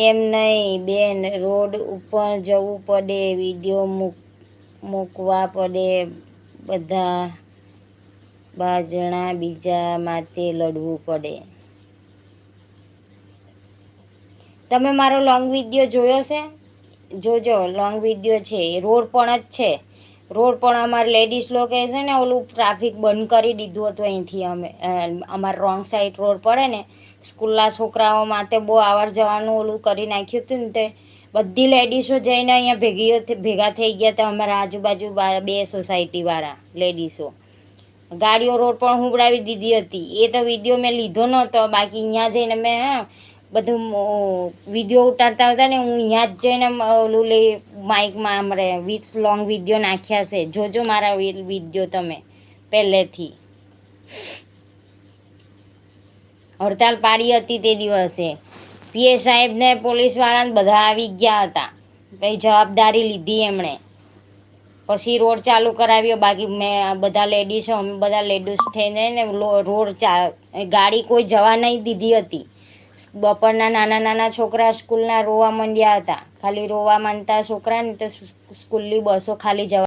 એમ નહીં બેન, રોડ ઉપર જવું પડે, વિડીયો મૂકવા પડે, બધા બાજણા બીજા માટે લડવું પડે. તમે મારો લોંગ વિડીયો જોયો છે? જોજો, લોંગ વિડીયો છે. રોડ પણ જ છે. રોડ પણ અમારે લેડીઝ લોકો છે ને ઓલું ટ્રાફિક બંધ કરી દીધું હતું અહીંથી. અમારે રોંગ સાઈડ રોડ પડે ને, સ્કૂલના છોકરાઓ માટે બહુ આવર જવાનું ઓલું કરી નાખ્યું હતું ને, તે બધી લેડીઝો જઈને અહીંયા ભેગા થઈ ગયા હતા. અમારા આજુબાજુ 2 સોસાયટીવાળા લેડીઝો ગાડીઓ રોડ પણ હુંબડાવી દીધી હતી. એ તો વિડીયો મેં લીધો નહોતો, બાકી અહીંયા જઈને મેં બધું વિડીયો ઉતારતા હતા ને, હું અહીંયા જ જઈને ઓલું માઇકમાં અમારે લોંગ વિડીયો નાખ્યા છે. જોજો મારા વિડીયો તમે પહેલેથી. હડતાલ પાડી હતી તે દિવસે. પીએ સાહેબને પોલીસવાળાને બધા આવી ગયા હતા. પછી જવાબદારી લીધી એમણે. પછી રોડ ચાલુ કરાવ્યો. બાકી મેં બધા લેડીઝો, અમે બધા લેડીઝ થઈને ને રોડ ગાડી કોઈ જવા નહીં દીધી હતી. બપોરના નાના છોકરા સ્કૂલના રોવા માંડ્યા હતા. ખાલી રોવા માંડતા છોકરાને તો સ્કૂલની બસો ખાલી જવા